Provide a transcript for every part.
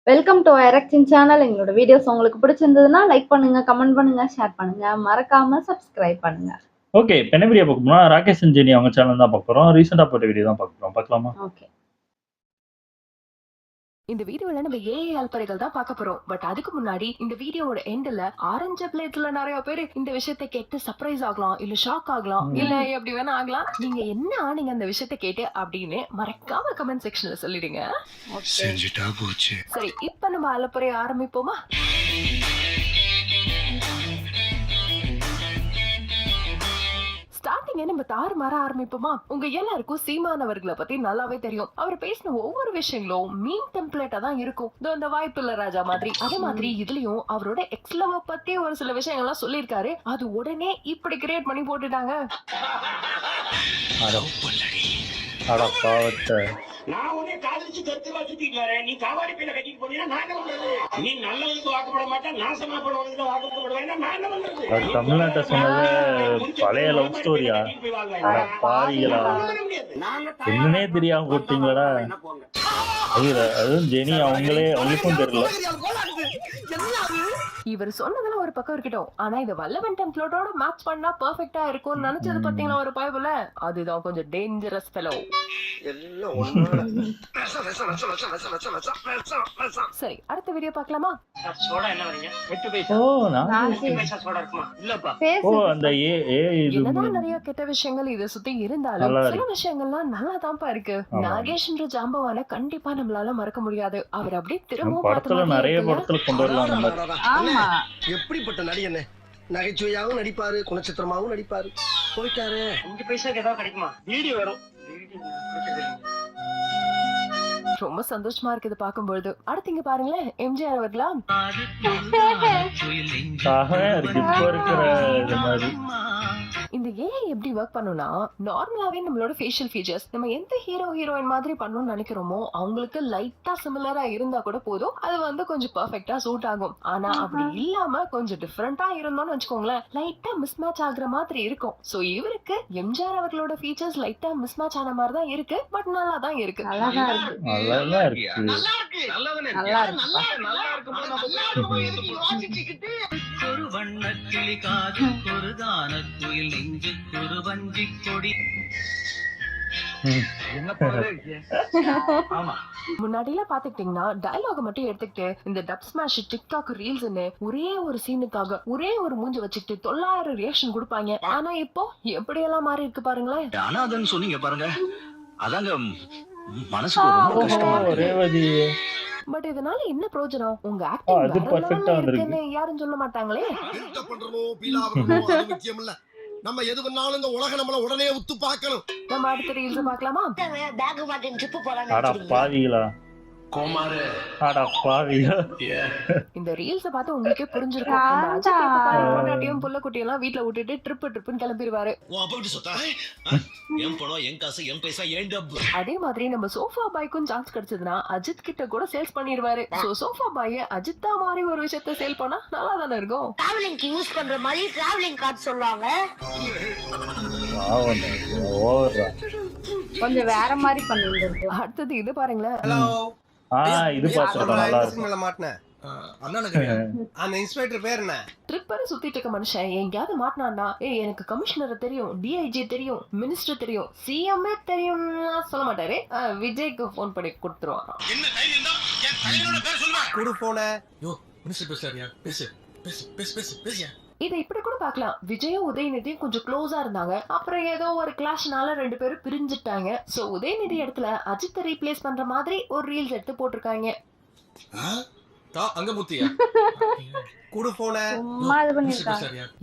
Welcome to ஐரக்டின் channel. எங்களோட videos உங்களுக்கு பிடிச்சிருந்ததுன்னா லைக் பண்ணுங்க, கமெண்ட் பண்ணுங்க, ஷேர் பண்ணுங்க, மறக்காம சப்ஸ்கிரைப் பண்ணுங்க. ஓகே. இப்ப என்ன வீடியோ பார்க்க போறோம்னா, ராகேஷ் அண்ட் ஜெனி அவங்க சேனல் தான் பார்க்க போறோம். ரீசென்ட்டா போட்ட வீடியோ தான் பார்க்க போறோம். பார்க்கலாமா? ஓகே. இந்த வீடியோல நம்ம ஏஐ அல்பறைகள் தான் பார்க்க போறோம். பட் அதுக்கு முன்னாடி இந்த வீடியோவோட எண்ட்ல ஆரஞ்சு பிளேட்ல நிறைய பேர் இந்த விஷயத்தை கேட்டு சர்ப்ரைஸ் ஆகலாம், இல்ல ஷாக் ஆகலாம், இல்ல எப்படி வேணா ஆகலாம். நீங்க என்ன ஆனீங்க அந்த விஷயத்தை கேட்டு அப்படின்னு மறக்காம கமெண்ட் செக்ஷன்ல சொல்லிடுங்க. செஞ்சுட்டா போச்சு. சரி, இப்ப நம்ம அலப்பறை ஆரம்பிப்போமா? ஸ்டார்டிங்க நம்ம தாறுமாற ஆரம்பிப்போமா? உங்க எல்லாருக்கும் சீமான் அவர்களை பத்தி நல்லாவே தெரியும். அவர் பேசின ஒவ்வொரு விஷயங்களும் மீம் டெம்ப்ளேட்டா தான் இருக்கும். இந்த வாய்ப்பில்ல ராஜா மாதிரி. அதே மாதிரி இதுலயும் அவரோட எக்ஸ் லவ் பத்தி ஒரு சில விஷயங்கள்லாம் சொல்லியிருக்காரு. அது உடனே இப்படி கிரியேட் பண்ணி போட்டுட்டாங்க. அட பாவத்தை. நான் உன்னை காதலிச்சு கருத்துவா சுத்திட்டு வரேன். நீ காவாடி பையில கட்டிட்டு போனீங்கன்னா நான் என்ன பண்றது? நீ நல்லவனுக்கு வாக்கப்பட மாட்டேன், நாசமா போனவனுக்கு வாக்கப்படுவேன். நான் என்ன பண்றது? தமிழ்நாட்டை சொன்னது பழைய லவ் ஸ்டோரியா? அட பாவிகளா, என்னன்னே தெரியாம போட்டீங்களா? அதுவும் ஜெனி அவங்களுக்கும் தெரியல. இவர் சொன்னதெல்லாம் ஒரு பக்கம் இருக்கட்டும், ஆனா இது வல்லவன் டெம்ப்ளேட்டோட மேட்ச் பண்ணா பெர்ஃபெக்ட்டா இருக்கும்னு நினைச்சது பாத்தீங்களா ஒரு பயபுல? அதுதான் கொஞ்சம் டேஞ்சரஸ் ஃபெலோ. சரி, அடுத்த வீடியோ பார்க்கலாமா? என்னதான் நிறைய கெட்ட விஷயங்கள் இதை சுத்தி இருந்தாலும் சில விஷயங்கள்லாம் நல்லா தான்ப்பா இருக்கு. நாகேஷ் என்ற ஜாம்பவான கண்டிப்பா நம்மளால மறக்க முடியாது. அவர் அப்படியே திரும்பவும் நிறைய படத்துல கொண்டு வரலாம். எப்படிப்பட்ட நடிகனே, நகைச்சுவையாகவும் நடிப்பாரு, குணச்சித்திரமாகவும் நடிப்பாரு. போயிட்டாரு. 5 பைசாக்கு ஏதாவது கிடைக்குமா? வீடியோ வரும். ரொம்ப சந்தோஷமா இருக்குது பாக்கும்பொழுது. அடுத்து இங்க பாருங்களேன், எம்ஜிஆர் அவர்களா இந்த ஏஐ எப்படி ஒர்க் பண்ணுனா, நார்மலாவே நம்மளோட ஃபேஷியல் ஃபீச்சர்ஸ் நம்ம எந்த ஹீரோயின் மாதிரி பண்ணணும்னு நினைக்கிறோமோ அவங்களுக்கு லைட்டா சிமிலரா இருந்தா கூட போதும், அது கொஞ்சம் பெர்ஃபெக்ட்டா சூட் ஆகும். ஆனா அப்படி இல்லாம கொஞ்சம் டிஃபரெண்டா இருந்தோம்னு வச்சுக்கோங்களேன், லைட்டா மிஸ் மேட்ச் ஆகுற மாதிரி இருக்கும். சோ இவருக்கு எம்ஜிஆர் அவர்களோட ஃபீச்சர்ஸ் லைட்டா மிஸ் மேட்ச் ஆன மாதிரி தான் இருக்கு. பட் நல்லா தான் இருக்கு. ஒரு வண்ண கிளி காது ஒரு தான குயில் நெஞ்சுக்கு ஒரு வஞ்சி கொடி. முன்னாடி எல்லாம் பாத்துக்கிட்டீங்கன்னா டயலாக் மட்டும் எடுத்துக்கிட்டு இந்த டப் ஸ்மாஷ், டிக்டாக், ரீல்ஸ்னு ஒரே ஒரு சீனுக்காக ஒரே ஒரு மூஞ்சி வச்சுக்கிட்டு 900 ரியாக்ஷன் கொடுப்பாங்க. ஆனா இப்போ எப்படி எல்லாம் மாறி இருக்கு பாருங்களேன். அனாதன்னு சொன்னீங்க பாருங்க, அதாங்க மனசுக்கு ரொம்ப கஷ்டமா இருக்கு. பட் இதனால என்ன பிரயோஜனம்? உங்க ஆக்டிங் இருக்குன்னு யாரும் சொல்ல மாட்டாங்களே. நம்ம எது பண்ணாலும் இந்த உலகம் நம்மள உடனே உத்து பார்க்கணும். நம்ம அடுத்த ரீல்ஸ் பார்க்கலாமா? பேக் மாட்டின் ட்ரிப் போறாங்க. அட பாவிகளா, கோமாரு, அட பாவிகளா. இந்த ரீல்ஸ் பார்த்து உங்களுக்கே புரிஞ்சிருக்கும். நம்ம அஜித் இப்ப பாரு, பொண்டாட்டியும் புள்ள குட்டியெல்லாம் வீட்ல விட்டுட்டு ட்ரிப்னு கிளம்பிடுவாரு. அதே மாதிரி நம்ம சோஃபா பாய்க்கும் சான்ஸ் கிடைச்சதுன்னா அஜித் கிட்ட கூட சேல்ஸ் பண்ணிடுவாரு. சோ சோஃபா பாய் அஜித்தா மாதிரி ஒரு விஷயத்த சேல் பண்ணா நல்லா தானே இருக்கும். டிராவலிங்க்கு யூஸ் பண்ற மாதிரி டிராவலிங் கார்டு சொல்லுவாங்க. கொஞ்சம் வேற மாதிரி பண்ணிருந்தது. அடுத்தது இது பாருங்களேன். இது பாத்துறோம், நல்லா இருக்கு. அந்த இன்ஸ்பெக்டர் பேர் என்ன? ட்ரிப்பர் சுத்திட்டு இருக்க மனுஷன் எங்கயாவது மாட்டினான்னா, எனக்கு கமிஷனர் தெரியும், டிஐஜி தெரியும், மினிஸ்டர் தெரியும், சிஎம்ஏ தெரியும் சொல்ல மாட்டாரு. விஜய்க்கு போன் பண்ணி கொடுத்துருவாங்க. இதை இப்படி கூட பாக்கலாம். விஜயும் உதயநிதியும் கொஞ்சம் க்ளோஸா இருந்தாங்க. அப்புறம் ஏதோ ஒரு கிளாஷ்னால 2 பேரும் பிரிஞ்சுட்டாங்க. சோ உதயநிதி இடத்துல அஜித்தை ரீப்ளேஸ் பண்ற மாதிரி ஒரு ரீல்ஸ் எடுத்து போட்டிருக்காங்க.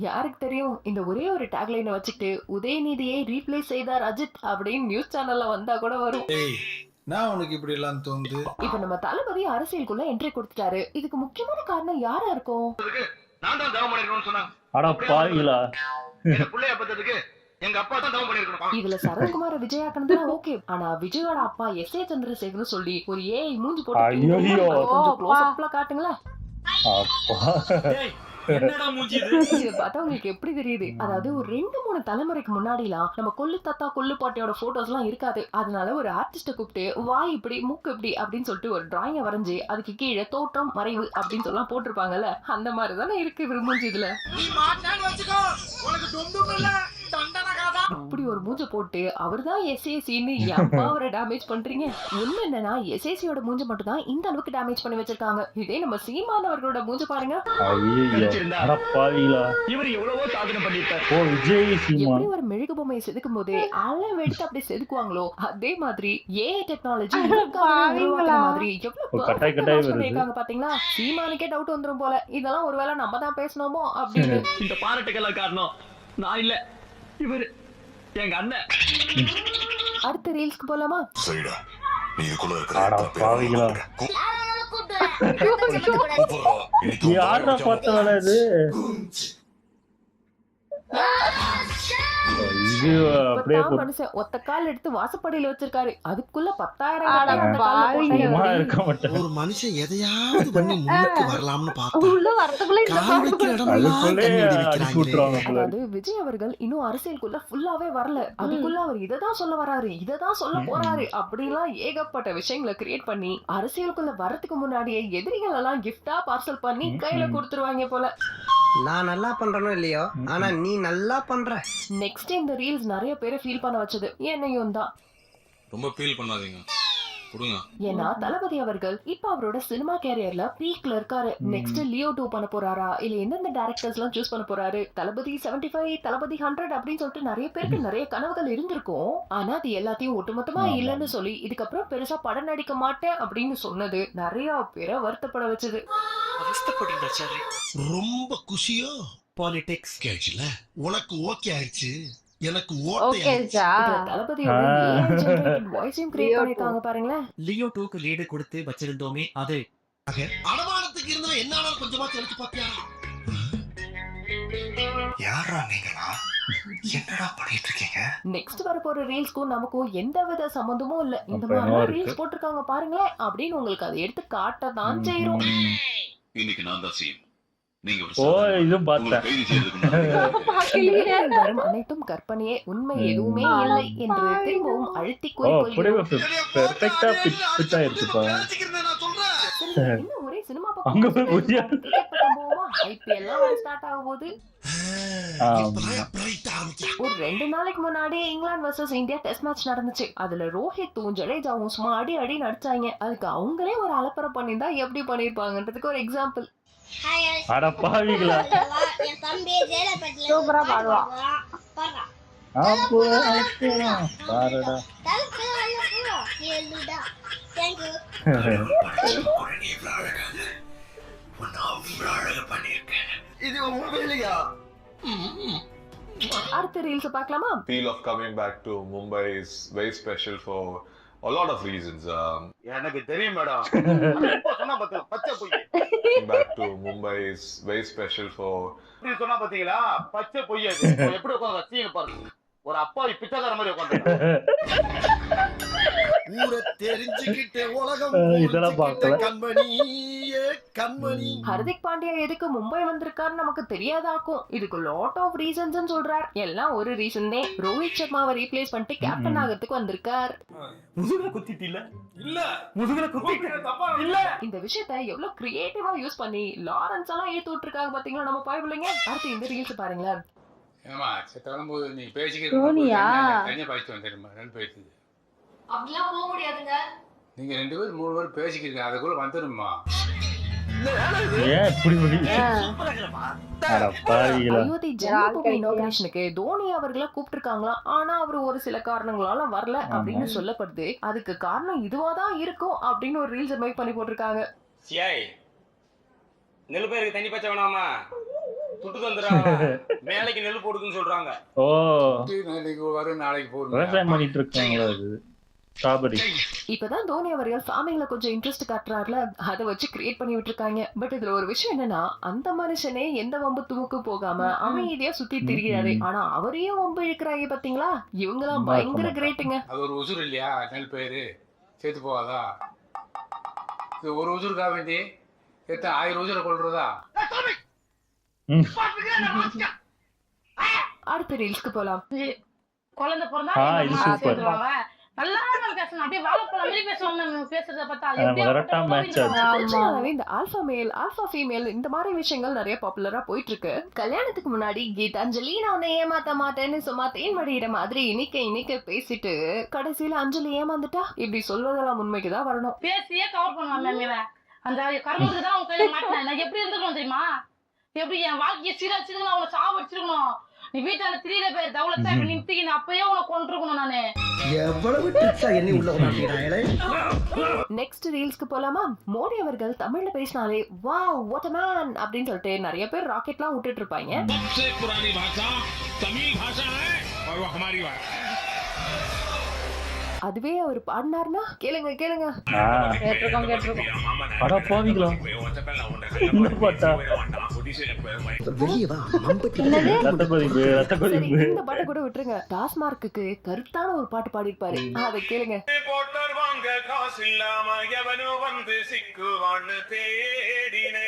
யாருக்கு தெரியும், இந்த ஒரே ஒரு டேக்லைனை வச்சுட்டு உதயநிதியை ரீப்ளேஸ் செய்தார் அஜித் அப்படின்னு நியூஸ் சேனல்ல வந்தா கூட வரும். இப்ப நம்ம தளபதி அரசியலுக்குள்ள என்ட்ரி கொடுத்துட்டாரு. இதுக்கு முக்கியமான காரணம் யாரா இருக்கும்? இதுல சரத்குமார விஜயாக்கன் ஓகே. ஆனா விஜயோட அப்பா எஸ் ஏ சந்திரசேகர் சொல்லி ஒரு ஏஐ மூஞ்சி போட்டு கொஞ்சம் க்ளோஸ் அப்ல காட்டுங்களா. என்னடா மூஞ்சி இது? இதை பார்த்தா உங்களுக்கு எப்படி தெரியுது? அதாவது ஒரு 2-3 தலைமுறைக்கு முன்னாடிலாம் நம்ம கொள்ளு தாத்தா கொள்ளு பாட்டியோட போட்டோஸ் எல்லாம் இருக்காது. அதனால ஒரு ஆர்டிஸ்ட கூப்பிட்டு வாய் இப்படி மூக்கு இப்படி அப்படின்னு சொல்லிட்டு ஒரு டிராயிங்க வரைஞ்சு அதுக்கு கீழே தோற்றம் மறைவு அப்படின்னு சொல்லலாம் போட்டிருப்பாங்கல்ல. அந்த மாதிரி தானே இருக்கு இவர் மூஞ்சி இதுல. அப்படி ஒரு மூஞ்ச போட்டு அவர்தான் எஸ்ஏசின்னு ஏன்பா அவரை டேமேஜ் பண்றீங்க? உண்மை என்னன்னா எஸ்ஏசியோட மூஞ்ச மட்டும் தான் இந்த அளவுக்கு டேமேஜ் பண்ணி வச்சிருக்காங்க. இதே நம்ம சீமான் அவர்களோட மூஞ்ச பாருங்க. ஐயோ அட பாவிகளா. இவர் எவ்வளவோ சாதனை பண்ணிட்டார். ஓ விஜய் சீமான். எப்படி ஒரு மெழுகு பொம்மையை செதுக்கும் போது அளவெடுத்து அப்படி செதுக்குவாங்களோ அதே மாதிரி ஏஐ டெக்னாலஜி உருவாக்குற மாதிரி எவ்வளவு கட்டாய் கட்டாய் வருது. பண்ணிருக்காங்க பாத்தீங்களா? சீமானுக்கே டவுட் வந்துரும் போல இதெல்லாம் ஒருவேளை நம்ம தான் பேசணுமோ அப்படின்னு. இந்த பாராட்டுக்கெல்லாம் காரணம் நான் இல்ல, இவர் எங்க அண்ணன். அடுத்த ரீல்ஸ்க்கு போலாமா? சரிடா, நீ இதுக்குள்ள அட பாவிகளா. யாரா பார்த்தவள இது? இது அப்படியே மனுஷன் ஒத்த கால் எடுத்து வாசப்படியில வச்சிருக்காரு. அதுக்குள்ள 10,000 இருக்க மாட்டேன். ஒரு மனுஷன் எதையாவது பண்ணி முன்னுக்கு வரலாம்னு பார்த்தா உள்ள வரதுக்குள்ள இந்த கால் வைக்கிற இடமெல்லாம் அதுக்குள்ளே கண்ணி வெடி அடிச்சு வைக்கிறாங்களே. விட்டுருவாங்க போல. அதாவது விஜய் அவர்கள் இன்னும் அரசியலுக்குள்ள ஃபுல்லாவே வரல. அதுக்குள்ள அவர் இததான் சொல்ல வராரு, இததான் சொல்ல போறாரு அப்படிலாம் ஏகப்பட்ட விஷயங்களை கிரியேட் பண்ணி அரசியலுக்குள்ள வரதுக்கு முன்னாடியே எதிரிகள் எல்லாம் கிஃப்டா பார்சல் பண்ணி கையில கொடுத்துருவாங்க போல. நான் நல்லா பண்றனோ இல்லையோ, ஆனா நீ நல்லா பண்ற. நெக்ஸ்ட் இந்த ரீல்ஸ் நிறைய பேரை ஃபீல் பண்ண வச்சது என்னையும் தான். ரொம்ப ஃபீல் பண்ணாதீங்க, கொடுங்க. ஏன்னா தளபதி அவர்கள் இப்ப அவரோட சினிமா கேரியர்ல பீக்ல இருக்காரு. நெக்ஸ்ட் லியோ 2 பண்ண போறாரா இல்ல எந்தெந்த டைரக்டர்ஸ் எல்லாம் சூஸ் பண்ண போறாரு? தளபதி 75, தளபதி 100 அப்படின்னு சொல்லிட்டு நிறைய பேருக்கு நிறைய கனவுகள் இருந்திருக்கும். ஆனா அது எல்லாத்தையும் ஒட்டுமொத்தமா இல்லன்னு சொல்லி இதுக்கப்புறம் பெருசா படம் நடிக்க மாட்டேன் அப்படின்னு சொன்னது நிறைய பேரை வருத்தப்பட வச்சது. ரொம்ப குஷியோ? பாலிடிக்ஸ் கேட்கல, உனக்கு ஓகே ஆயிடுச்சு, எனக்கு ஓகே ஓகேச்சா இதுல தளபதியோட AI generated voice-ஐயும் create பண்ணிருக்காங்க பாருங்களேன். லியோ 2க்கு லீடு கொடுத்து வச்சிருந்தோமே அது. அனுமானத்துக்கு இருந்தவன் என்ன கொஞ்சமா தெரிஞ்சு பாத்தியா? யாரா நீங்களா? என்னடா பண்ணிட்டு இருக்கீங்க? நெக்ஸ்ட் வர போற ரீல்ஸ்க்கும் நமக்கும் எந்தவித சம்பந்தமும் இல்ல. இந்த அப்ப மாதிரி இருக்கு. ரீல்ஸ் போட்டிருக்காங்க பாருங்களேன் அப்படின்னு உங்களுக்கு அதை எடுத்து காட்டதான் செய்யறோம். இன்னைக்கு நான் தான் செய்யும். நீங்க ஒரு ஓ சாதாரண இதுவும் பார்த்தேன். கைது செய்யறதுக்கு முன்னாடி இந்த வரும் அனைத்தும் கற்பனையே, உண்மை எதுவுமே இல்லை என்று திரும்பவும் அழுத்தி ஓ அப்படியே கூறிக்கொள்கிறோம். பெர்ஃபெக்ட்டா ஃபிட் ஆயிருக்குப்பா. சரி, இன்னும் ஒரே சினிமா அங்க போய் புரியா? ஐபிஎல் எல்லாம் ஸ்டார்ட் ஆக போகுது. ஒரு 2 நாளைக்கு முன்னாடி England versus India test match நடந்துச்சு. அதுல ரோஹித்தும் ஜடேஜாவும் சும்மா அடி அடி நடிச்சாங்க. அதுக்கு அவங்களே ஒரு அலப்பறை பண்ணிருந்தா எப்படி பண்ணிருப்பாங்கன்றதுக்கு ஒரு எக்ஸாம்பிள். அட பாவிகளா. என் தம்பி ஜெயலலிதா சூப்பரா பாடுவான். அப்போ பாருடா. இது உண்மையிலையா? அடுத்த ரீல்ஸ் பார்க்கலாமா? feel of coming back to Mumbai is very special for a lot of reasons. எனக்கு தெரியும் மேடம். சொன்னா பாத்தீங்களா பச்சை பொய். Coming back to Mumbai is very special for நீ சொன்னா பாத்தீங்களா பச்சை பொய். அது எப்படி உட்கார்ந்து வச்சீங்க பாருங்க. ஒரு அப்பாவி பிச்சைக்கார மாதிரி உட்கார்ந்து. ஊரை தெரிஞ்சுக்கிட்டே உலகம் இதெல்லாம் பார்க்கல. கண்மணியே கண்மணி. ஹர்திக் பாண்டியா எதுக்கு மும்பை வந்திருக்காருன்னு நமக்கு தெரியாதாக்கும். இதுக்கு லாட் ஆஃப் ரீசன்ஸ் சொல்றார். எல்லாம் ஒரு ரீசன் தான். ரோஹித் சர்மாவை ரீப்ளேஸ் பண்ணிட்டு கேப்டன் ஆகிறதுக்கு வந்திருக்கார். முதுகுல குத்திட்டு இல்ல? இல்ல முதுகுல குத்திட்டு இல்ல. இந்த விஷயத்தை எவ்வளவு கிரியேட்டிவா யூஸ் பண்ணி லாரன்ஸ் எல்லாம் ஏத்து விட்டுருக்காங்க பாத்தீங்களா நம்ம பாய்பிள்ளைங்க. அடுத்து இந்த ரீல்ஸ் பாருங்களேன். ஏமா செத்தவனும்போது நீ சோனியா? தனியா பாய்ச்சி வந்துடுமா? 2 பேருக்கு அப்படிலாம் போக முடியாதுங்க. நீங்க 2 பேர் 3 பேர் பேசிக்கிறீங்க. அதுக்குள்ள வந்துடுமா? ஏன் இப்படி அட பாவிகளா. அயோத்தி ஜென்மபூமி இனாகரேஷனுக்கு தோனி அவர்களை கூப்பிட்டிருக்காங்களா. ஆனா அவர் ஒரு சில காரணங்களால வரல அப்படின்னு சொல்லப்படுது. அதுக்கு காரணம் இதுவாதான் இருக்கும் அப்படின்னு ஒரு ரீல்ஸ் மேக் பண்ணி போட்டிருக்காங்க. சியாய் நெல் பயிருக்கு தண்ணி பச்சை வேணாமா? துட்டு தந்துடுறாங்க. மேலைக்கு நெல் போடுதுன்னு சொல்றாங்க. ஓ நாளைக்கு வரும் நாளைக்கு போடுங்க. விவசாயம் பண்ணிட்டு இருக்காங்களா அது? ஸ்ட்ராபெரி. இப்பதான் தோனி அவர்கள் ஃபார்மிங்ல கொஞ்சம் இன்ட்ரெஸ்ட் காட்டுறாருல, அதை வச்சு கிரியேட் பண்ணி விட்டுருக்காங்க. பட் இதுல ஒரு விஷயம் என்னன்னா, அந்த மனுஷனே எந்த வம்பு துமுக்கு போகாம அமைதியா சுத்தி திரிகிறாரு. ஆனா அவரையும் வம்பு இழுக்கிறாங்க பாத்தீங்களா. இவங்கெல்லாம் பயங்கர கிரேட்டுங்க. அது ஒரு உசுர் இல்லையா? நெல் பயிரு சேர்த்து போவாதா? இது ஒரு உசுருக்கா வேண்டி எத்தனை 1000 உசுரை கொள்றதா? ம். அடுத்த ரீல்ஸ்க்கு போலாம். குழந்தை பிறந்தா ஆ, எங்க இது அம்மா சூப்பர். சேர்த்துருவாங்க. நல்லா நம்ம பேசணும். அப்படியே வாழைப்பழம் மாதிரி பேசுவாங்க நம்ம பேசுறத பார்த்தா. அது எப்படியா கரெக்டா மேட்ச் ஆச்சு. கொஞ்ச நாளாவே இந்த ஆல்பா மேல், ஆல்பா ஃபீமேல் இந்த மாதிரி விஷயங்கள் நிறைய பாப்புலரா போயிட்டு இருக்கு. கல்யாணத்துக்கு முன்னாடி கீதாஞ்சலி நான் உன்னை ஏமாத்த மாட்டேன்னு சும்மா தேன் மடியிற மாதிரி இனிக்க பேசிட்டு கடைசியில அஞ்சலி ஏமாந்துட்டா இப்படி சொல்வதெல்லாம் உண்மைக்குதான் வரணும். பேசியே கவர் பண்ணுவான் மேம் இவன். அந்த கரும்புக்கு தான் உன் கையில மாட்டினேன். நான் எப்படி இருந்துக்கணும் தெரியுமா? எப்படி என் வாழ்க்கையை சீரழிச்சிருக்கணும், அவனை சாவடிச்சிருக்கணும். நீ வீட்டால திரியல பேர் தவளத்தை நிறுத்தி அப்பயே உன கொண்டிருக்கணும் நானு. எவ்வளவு ட்ரிக்ஸா என்ன உள்ள கொண்டாடுறாங்களே. நெக்ஸ்ட் ரீல்ஸ்க்கு போலாமா? மோடி அவர்கள் தமிழ்ல பேசினாலே வாவ் வாட் a man அப்படின்னு சொல்லிட்டு நிறைய பேர் ராக்கெட்லாம் விட்டுட்டு இருப்பாங்க. सबसे पुरानी भाषा तमिल भाषा है और वो हमारी भाषा है. அதுவே அவர் பாடினார்னா கேளுங்க. கேட்டிருக்கோம். அட பாவிங்களா, இந்த பாட்டா? வெளியே வா என்னது? ரத்த கொதிப்பு. சரி, இந்த பாட்டை கூட விட்டுருங்க. டாஸ்மார்க்குக்கு கருத்தான ஒரு பாட்டு பாடிருப்பாரு, அதை கேளுங்க. போட்டர் வாங்க காசு இல்லாம எவனோ வந்து சிக்குவான்னு தேடினே.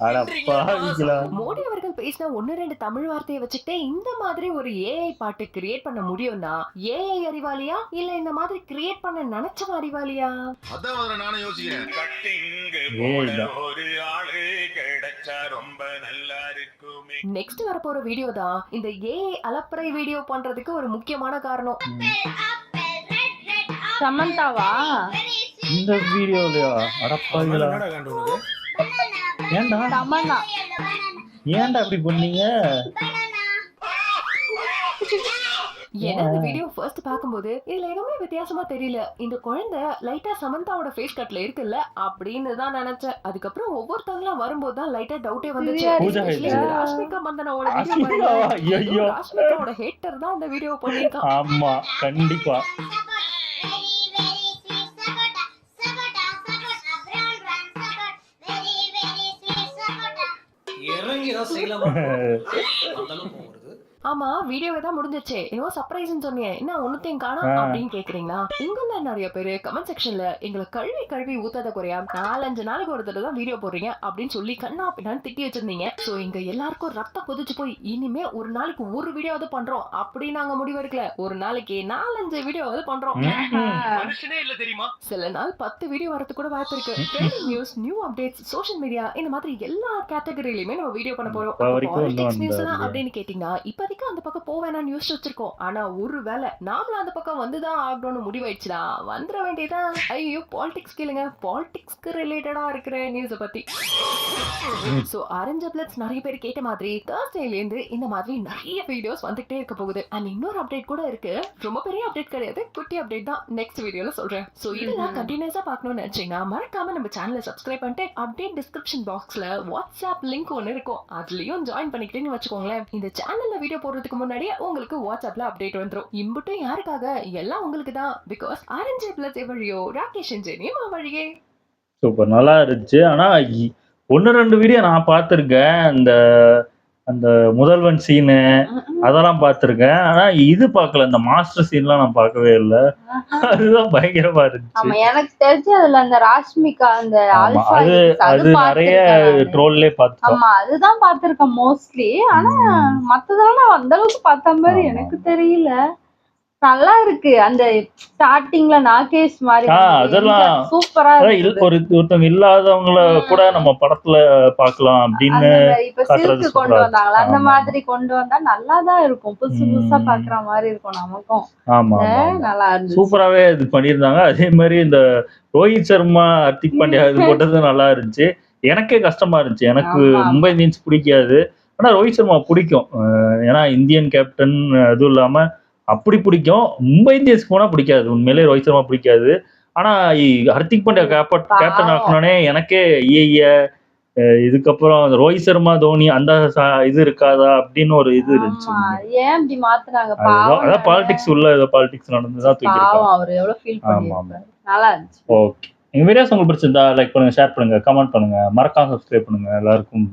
அட பாவிங்களா. மோடி அவர்கள் பேசின 1-2 தமிழ் வார்த்தையை வச்சுக்கிட்டே இந்த மாதிரி ஒரு ஏஐ பாட்டு கிரியேட் பண்ண முடியும்னா ஏஐ அறிவாளியா இல்ல இந்த மாதிரி கிரியேட் பண்ண நினைச்சவன் அறிவாளியா? அதான் முதல்ல நானும் யோசிக்கிறேன். கட்டிங்கு ஏய் போட தான். ஒரு ஆளு கிடைச்சா ரொம்ப நல்லா இருக்குமே. நெக்ஸ்ட் வரப்போற வீடியோ தான் இந்த ஏஐ அலப்பறை வீடியோ பண்றதுக்கு ஒரு முக்கியமான காரணம். சமந்தாவா? இந்த வீடியோலயா? அட பாவிங்களா. ஏன்டா தமன்னா. ஏன்டா இப்படி பண்ணீங்க? ஏன்னா இந்த வீடியோ ஃபர்ஸ்ட் பாக்கும்போது இதுல எதுவுமே வித்தியாசமா தெரியல, இந்த குழந்தை லைட்டா சமந்தாவோட ஃபேஸ் கட்ல இருக்குல்ல அப்படின்னு தான் நினைச்சேன். அதுக்கப்புறம் ஒவ்வொருத்தவங்களா வரும்போது தான் லைட்டா டவுட்டே வந்துச்சு. Pooja Especially head. இந்த ராஷ்மிகா மந்தனாவோட வீடியோ ராஷ்மிகாவா? பாருங்க. ஐயோ. ராஷ்மிகாவோட ஹேட்டர் தான் இந்த வீடியோ பண்ணிருக்கான். ஆமா, கண்டிப்பா. இறங்கி தான் செய்யலாமா ஆமா, வீடியோவே தான் முடிஞ்சிருச்சே, ஏதோ சர்ப்ரைஸ்னு சொன்னீங்க, என்ன ஒண்ணுத்தையும் காணோம் அப்படின்னு கேக்குறீங்களா? உங்கள நிறைய பேரு கமெண்ட் செக்ஷன்ல எங்களை கழுவி ஊத்தாத குறையா 4-5 நாளைக்கு ஒரு தடவை தான் வீடியோ போடுறீங்க அப்படின்னு சொல்லி கண்ணா பின்னான்னு திட்டி வச்சிருந்தீங்க. சோ இங்க எல்லாருக்கும் ரத்தம் கொதிச்சு போய் இனிமே ஒரு நாளைக்கு ஒரு வீடியோவாவது பண்றோம் அப்படின்னு நாங்க முடிவெடுக்கல. ஒரு நாளைக்கு 4-5 வீடியோவாவது பண்றோம். மனுஷனே இல்ல தெரியுமா? சில நாள் 10 வீடியோ வரது கூட வாய்ப்பு இருக்கு. Trending news, new updates, social media இந்த மாதிரி எல்லா கேட்டகரியிலுமே நம்ம வீடியோ பண்ண போறோம். பாலிடிக்ஸ் நியூஸ் அப்படின்னு கேட்டீங்கன்னா இப்ப அந்த பக்கம் போவேனா நியூஸ் வச்சிருக்கோம். ஆனா ஒருவேளை நாமளும் அந்த பக்கம் வந்துதான் ஆகணும்னு முடிவாயிடுச்சுனா வந்துட வேண்டியதான். ஐயோ, பாலிடிக்ஸ் கேளுங்க, பாலிடிக்ஸ்க்கு ரிலேட்டடா இருக்கிற நியூஸ பத்தி. சோ அரேஞ்ச் பிளட்ஸ் நிறைய பேர் கேட்ட மாதிரி Thursdayல இருந்து இந்த மாதிரி நிறைய வீடியோஸ் வந்துட்டே இருக்க போகுது. அண்ட் இன்னொரு அப்டேட் கூட இருக்கு, ரொம்ப பெரிய அப்டேட் கிடையாது, குட்டி அப்டேட் தான், நெக்ஸ்ட் வீடியோல சொல்றேன். சோ இதெல்லாம் கண்டினியூஸா பார்க்கணும்னு நினைச்சீங்கன்னா மறக்காம நம்ம சேனலை சப்ஸ்கிரைப் பண்ணிட்டு அப்டேட் டிஸ்கிரிப்ஷன் பாக்ஸ்ல வாட்ஸ்அப் லிங்க் ஒன்னு இருக்கும், அதுலயும் ஜாயின் பண்ணிக்கிட்டேன்னு வச்சுக்கோங்களேன். இந்த சேனல்ல வீடியோ போடுறதுக்கு முன்னாடியே உங்களுக்கு வாட்ஸ்அப்ல அப்டேட் வந்துரும். இம்புட்டும் யாருக்காக? எல்லாம் உங்களுக்கு தான். பிகாஸ் ஆரஞ்சு பிளஸ் எவழியோ ராகேஷ் ஜெனியும் வழியே. சூப்பர், நல்லா இருந்துச்சு. ஆனா 1-2 வீடியோ நான் பார்த்திருக்கேன். அந்த முதல்வன் சீனு அதெல்லாம் பார்த்திருக்கேன். ஆனா இது பார்க்கல, இந்த மாஸ்டர் சீன்லாம் நான் பார்க்கவே இல்லை. அதுதான் பயங்கரமா இருந்துச்சு. ஆமா, எனக்கு தெரிஞ்சு அதுல அந்த ராஷ்மிகா அந்த ஆமா, ஆல்பா அது அது நிறைய ட்ரோல்லே பார்த்தோம். ஆமா, அதுதான் பாத்திருக்கேன் மோஸ்ட்லி. ஆனா மத்ததெல்லாம் நான் அந்த அளவுக்கு பார்த்த மாதிரி எனக்கு தெரியல. நல்லா இருக்கு. அந்த ஸ்டார்டிங்ல நாகேஷ் மாதிரி அதெல்லாம் சூப்பரா இருக்கு. ஒருத்தவங்க இல்லாதவங்கள கூட நம்ம படத்துல பார்க்கலாம் அப்படின்னு இப்ப சில்க்கு கொண்டு வந்தாங்களா, அந்த மாதிரி கொண்டு வந்தா நல்லாதான் இருக்கும். புதுசா பாக்குற மாதிரி இருக்கும் நமக்கும். ஆமா, நல்லா இருந்துச்சு. சூப்பராவே இது பண்ணியிருந்தாங்க. அதே மாதிரி இந்த ரோஹித் சர்மா, ஹர்திக் பாண்டியா இது போட்டது நல்லா இருந்துச்சு. எனக்கே கஷ்டமா இருந்துச்சு. எனக்கு மும்பை இந்தியன்ஸ் பிடிக்காது, ஆனா ரோஹித் சர்மா பிடிக்கும். ஏன்னா இந்தியன் கேப்டன், அதுவும் இல்லாம அப்படி பிடிக்கும். மும்பை இந்தியன்ஸ் போனா பிடிக்காது, உண்மையிலே ரோஹித் சர்மா பிடிக்காது. ஆனா ஹர்திக் பாண்டியா கேப்டன் ஆக்கணும்னே எனக்கே இதுக்கப்புறம் ரோஹித் சர்மா, தோனி அந்த இது இருக்காதா அப்படின்னு ஒரு இது இருந்துச்சு. ஏன் இப்படி மாத்துறாங்க? அதான் பாலிடிக்ஸ் உள்ள ஏதோ பாலிடிக்ஸ் நடந்துதான் தூக்கிருக்காங்க. அவர் எவ்வளவு ஃபீல் பண்ணிருப்பாரு. நல்லா இருந்துச்சு. ஓகே, எங்க வீடியோஸ் உங்களுக்கு பிடிச்சிருந்தா லைக் பண்ணுங்க, ஷேர் பண்ணுங்க, கமெண்ட் பண்ணுங்க, மறக்காம சப்ஸ்கிரைப் பண்ணுங்க. எல்லாருக்கும்